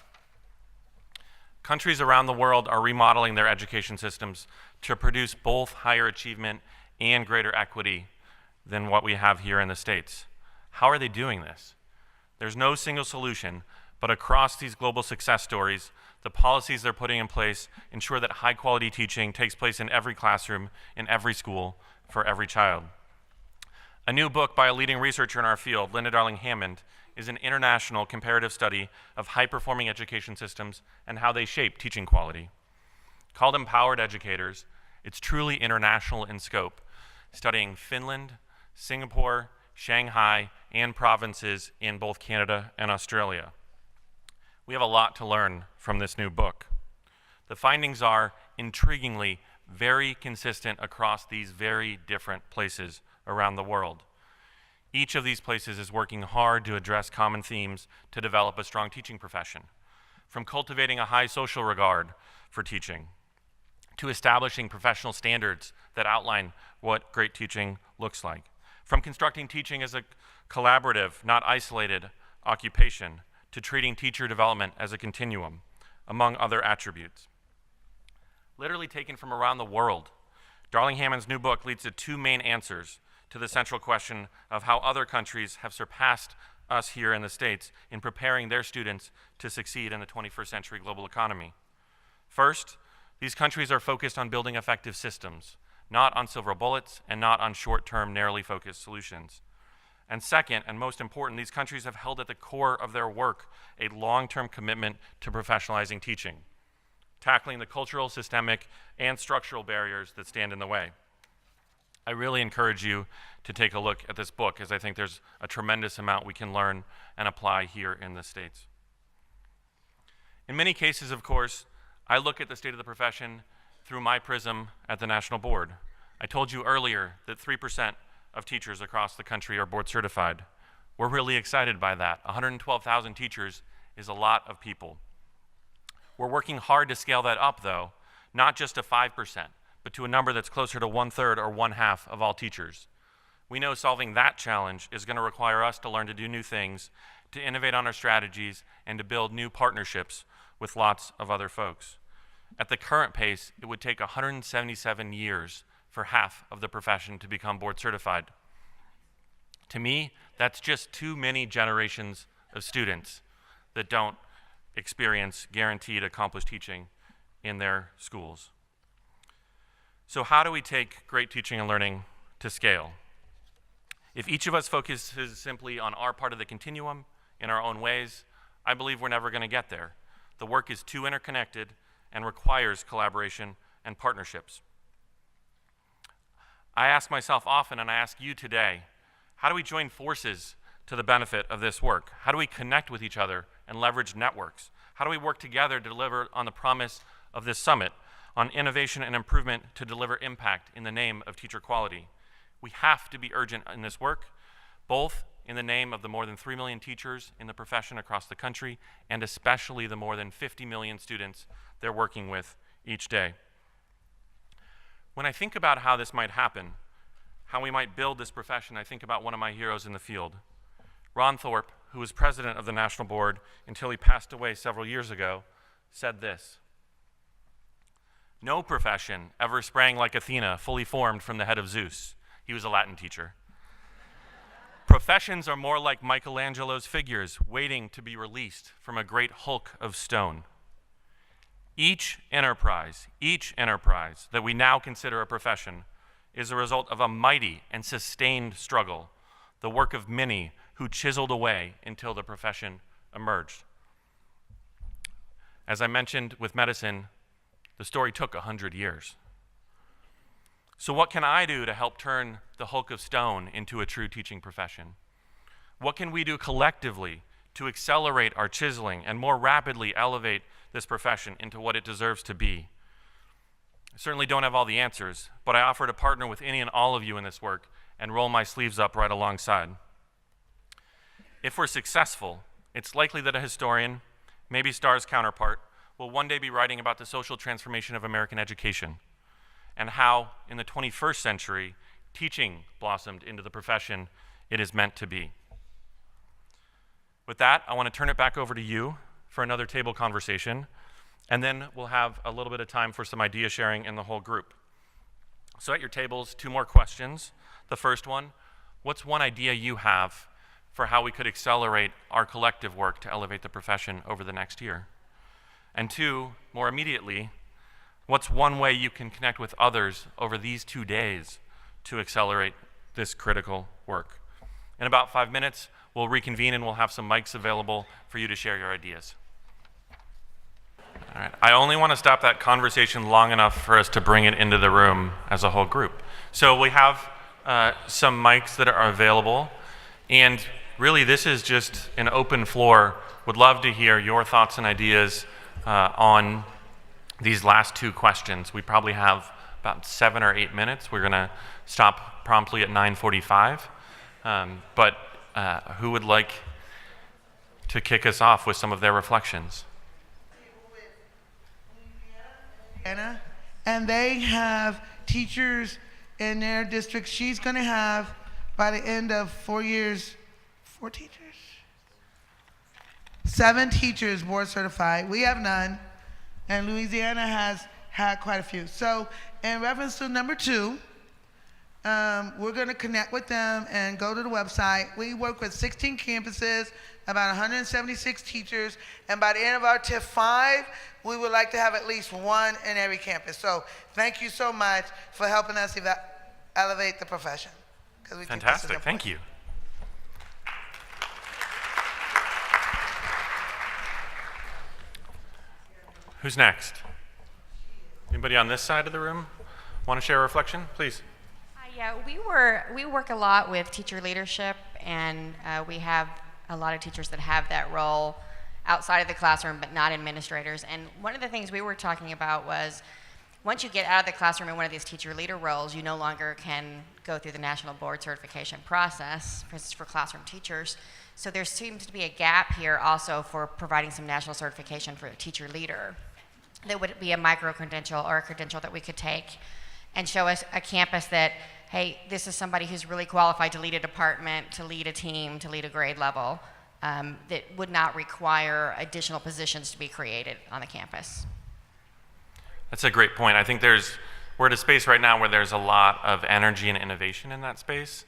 Countries around the world are remodeling their education systems to produce both higher achievement and greater equity than what we have here in the States. How are they doing this? There's no single solution, but across these global success stories, the policies they're putting in place ensure that high-quality teaching takes place in every classroom, in every school, for every child. A new book by a leading researcher in our field, Linda Darling-Hammond, is an international comparative study of high-performing education systems and how they shape teaching quality. Called Empowered Educators, it's truly international in scope, studying Finland, Singapore, Shanghai, and provinces in both Canada and Australia. We have a lot to learn from this new book. The findings are intriguingly very consistent across these very different places around the world. Each of these places is working hard to address common themes to develop a strong teaching profession, from cultivating a high social regard for teaching, to establishing professional standards that outline what great teaching looks like, from constructing teaching as a collaborative, not isolated occupation, to treating teacher development as a continuum, among other attributes. Literally taken from around the world, Darling-Hammond's new book leads to two main answers to the central question of how other countries have surpassed us here in the States in preparing their students to succeed in the 21st century global economy. First, these countries are focused on building effective systems, not on silver bullets and not on short-term, narrowly focused solutions. And second, and most important, these countries have held at the core of their work a long-term commitment to professionalizing teaching, tackling the cultural, systemic, and structural barriers that stand in the way. I really encourage you to take a look at this book, as I think there's a tremendous amount we can learn and apply here in the States. In many cases, of course, I look at the state of the profession through my prism at the National Board. I told you earlier that 3% of teachers across the country are board certified. We're really excited by that. 112,000 teachers is a lot of people. We're working hard to scale that up, though, not just to 5%, but to a number that's closer to 1/3 or 1/2 of all teachers. We know solving that challenge is going to require us to learn to do new things, to innovate on our strategies, and to build new partnerships with lots of other folks. At the current pace, it would take 177 years for half of the profession to become board certified. To me, that's just too many generations of students that don't experience guaranteed accomplished teaching in their schools. So how do we take great teaching and learning to scale? If each of us focuses simply on our part of the continuum in our own ways, I believe we're never going to get there. The work is too interconnected and requires collaboration and partnerships. I ask myself often, and I ask you today, how do we join forces to the benefit of this work? How do we connect with each other and leverage networks? How do we work together to deliver on the promise of this summit, on innovation and improvement to deliver impact in the name of teacher quality? We have to be urgent in this work, both in the name of the more than 3 million teachers in the profession across the country, and especially the more than 50 million students they're working with each day. When I think about how this might happen, how we might build this profession, I think about one of my heroes in the field. Ron Thorpe, who was president of the National Board until he passed away several years ago, said this: "No profession ever sprang like Athena, fully formed from the head of Zeus." He was a Latin teacher. "Professions are more like Michelangelo's figures, waiting to be released from a great hulk of stone." Each enterprise that we now consider a profession is a result of a mighty and sustained struggle, the work of many who chiseled away until the profession emerged. As I mentioned with medicine, the story took 100 years. So what can I do to help turn the hulk of stone into a true teaching profession? What can we do collectively to accelerate our chiseling and more rapidly elevate this profession into what it deserves to be? I certainly don't have all the answers, but I offer to partner with any and all of you in this work and roll my sleeves up right alongside. If we're successful, it's likely that a historian, maybe Starr's counterpart, will one day be writing about the social transformation of American education and how, in the 21st century, teaching blossomed into the profession it is meant to be. With that, I want to turn it back over to you for another table conversation, and then we'll have a little bit of time for some idea sharing in the whole group. So at your tables, 2 more questions. The first one, what's one idea you have for how we could accelerate our collective work to elevate the profession over the next year? And 2, more immediately, what's one way you can connect with others over these 2 days to accelerate this critical work? In about 5 minutes, we'll reconvene and we'll have some mics available for you to share your ideas. All right. I only want to stop that conversation long enough for us to bring it into the room as a whole group. So we have some mics that are available, and really this is just an open floor. Would love to hear your thoughts and ideas on these last 2 questions. We probably have about 7 or 8 minutes. We're going to stop promptly at 9:45. But who would like to kick us off with some of their reflections? And they have teachers in their district. She's going to have, by the end of 4 years, 4 teachers? 7 teachers board certified. We have none. And Louisiana has had quite a few. So in reference to number 2, we're going to connect with them and go to the website. We work with 16 campuses, about 176 teachers, and by the end of our TIF 5, we would like to have at least one in every campus. So thank you so much for helping us elevate the profession. 'Cause we think this is Fantastic, thank you. Who's next? Anybody on this side of the room want to share a reflection? Please. Yeah, we work a lot with teacher leadership, and we have a lot of teachers that have that role outside of the classroom, but not administrators. And one of the things we were talking about was, once you get out of the classroom in one of these teacher leader roles, you no longer can go through the national board certification process for classroom teachers. So there seems to be a gap here also for providing some national certification for a teacher leader. That would be a micro-credential or a credential that we could take and show us a campus that, hey, this is somebody who's really qualified to lead a department, to lead a team, to lead a grade level, that would not require additional positions to be created on the campus. That's a great point. I think we're at a space right now where there's a lot of energy and innovation in that space,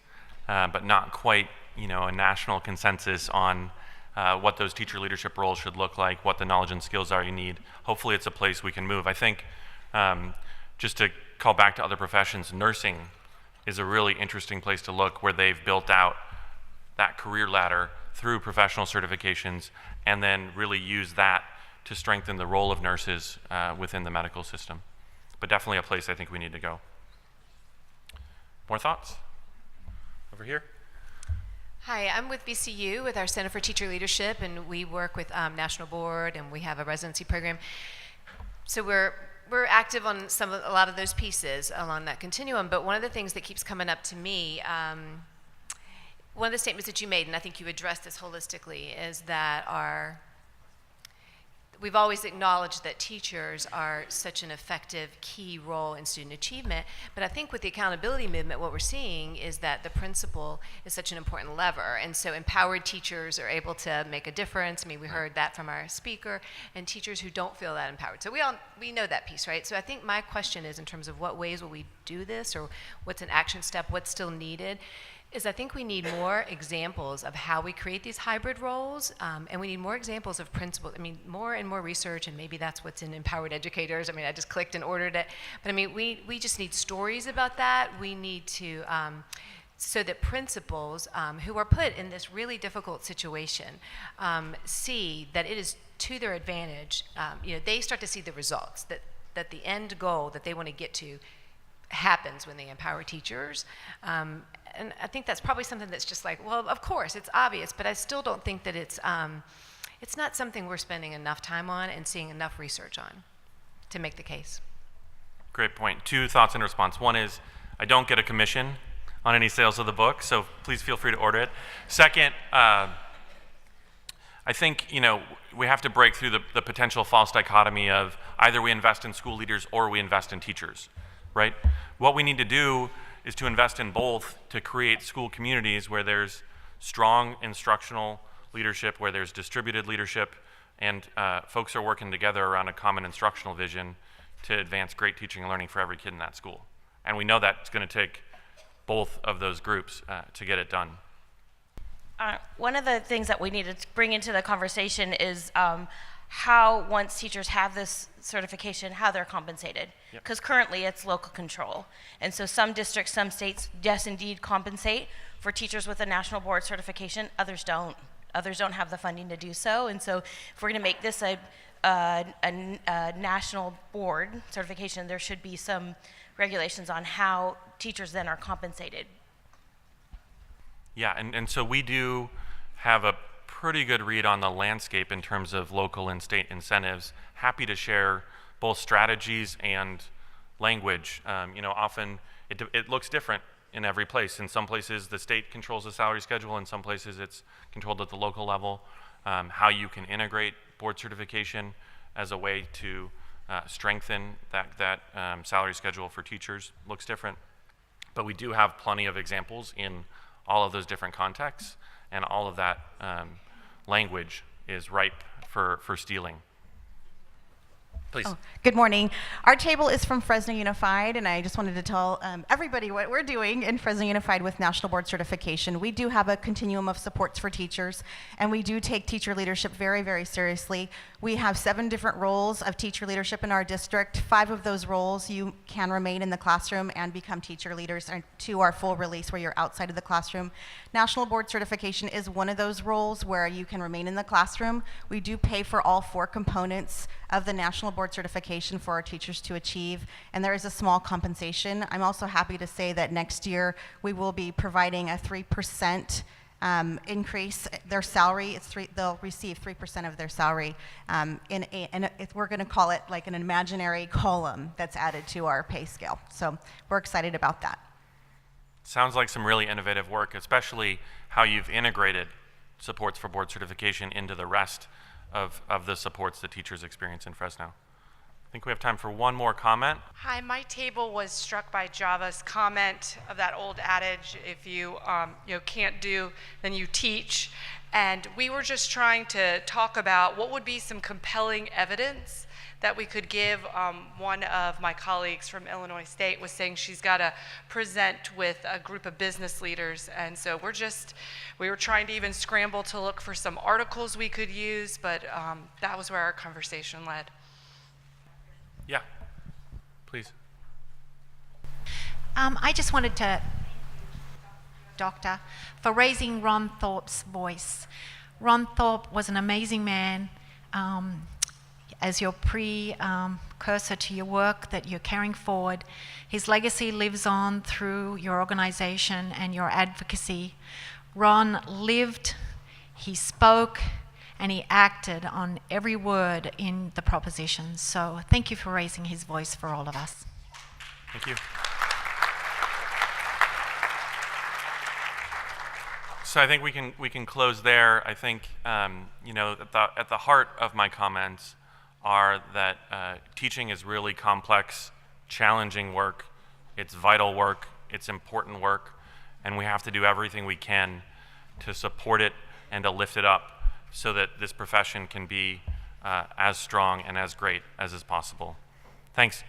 but not quite, a national consensus on what those teacher leadership roles should look like, what the knowledge and skills are you need. Hopefully it's a place we can move. I think, just to call back to other professions, nursing is a really interesting place to look, where they've built out that career ladder through professional certifications and then really use that to strengthen the role of nurses within the medical system. But definitely a place I think we need to go. More thoughts? Over here. Hi, I'm with BCU with our Center for Teacher Leadership, and we work with National Board, and we have a residency program. So we're active on a lot of those pieces along that continuum. But one of the things that keeps coming up to me, one of the statements that you made, and I think you addressed this holistically, is that we've always acknowledged that teachers are such an effective key role in student achievement, but I think with the accountability movement, what we're seeing is that the principal is such an important lever, and so empowered teachers are able to make a difference. I mean, we heard that from our speaker, and teachers who don't feel that empowered. So we know that piece, right? So I think my question is, in terms of what ways will we do this, or what's an action step, what's still needed, is I think we need more examples of how we create these hybrid roles, and we need more examples of principles. I mean, more and more research, and maybe that's what's in Empowered Educators. I mean, I just clicked and ordered it. But I mean, we just need stories about that. We need to, so that principals who are put in this really difficult situation see that it is to their advantage. They start to see the results, that the end goal that they want to get to happens when they empower teachers. And I think that's probably something that's just like, well, of course, it's obvious, but I still don't think that it's not something we're spending enough time on and seeing enough research on to make the case. Great point. 2 thoughts in response. One is, I don't get a commission on any sales of the book, so please feel free to order it. Second, I think, we have to break through the potential false dichotomy of either we invest in school leaders or we invest in teachers, right? What we need to do is to invest in both to create school communities where there's strong instructional leadership, where there's distributed leadership, and folks are working together around a common instructional vision to advance great teaching and learning for every kid in that school. And we know that it's going to take both of those groups to get it done. One of the things that we need to bring into the conversation is how, once teachers have this certification, how they're compensated. Because currently it's local control. And so some districts, some states, yes, indeed compensate for teachers with a national board certification. Others don't. Others don't have the funding to do so. And so if we're going to make this a national board certification, there should be some regulations on how teachers then are compensated. Yeah, and so we do have a pretty good read on the landscape in terms of local and state incentives. Happy to share both strategies and language. Often it looks different in every place. In some places, the state controls the salary schedule. In some places, it's controlled at the local level. How you can integrate board certification as a way to strengthen that salary schedule for teachers looks different. But we do have plenty of examples in all of those different contexts, and all of that language is ripe for stealing. Please. Oh, good morning. Our table is from Fresno Unified, and I just wanted to tell everybody what we're doing in Fresno Unified with National Board Certification. We do have a continuum of supports for teachers, and we do take teacher leadership very, very seriously. We have 7 different roles of teacher leadership in our district. 5 of those roles you can remain in the classroom and become teacher leaders, and 2 are full release where you're outside of the classroom. National Board Certification is one of those roles where you can remain in the classroom. We do pay for all 4 components of the National Board Certification for our teachers to achieve, and there is a small compensation. I'm also happy to say that next year we will be providing a 3% increase their salary. They'll receive 3% of their salary we're going to call it like an imaginary column that's added to our pay scale. So we're excited about that. Sounds like some really innovative work, especially how you've integrated supports for board certification into the rest of the supports that teachers experience in Fresno. I think we have time for one more comment. Hi, my table was struck by Java's comment of that old adage, if you can't do, then you teach. And we were just trying to talk about what would be some compelling evidence that we could give. One of my colleagues from Illinois State was saying she's got to present with a group of business leaders. And so we were trying to even scramble to look for some articles we could use, but that was where our conversation led. Yeah, please. I just wanted to Doctor for raising Ron Thorpe's voice. Ron Thorpe was an amazing man. As your precursor to your work that you're carrying forward, his legacy lives on through your organization and your advocacy. Ron lived, he spoke, and he acted on every word in the proposition. So thank you for raising his voice for all of us. Thank you. So I think we can close there. I think at the heart of my comments are that teaching is really complex, challenging work. It's vital work. It's important work, and we have to do everything we can to support it and to lift it up, so that this profession can be as strong and as great as is possible. Thanks.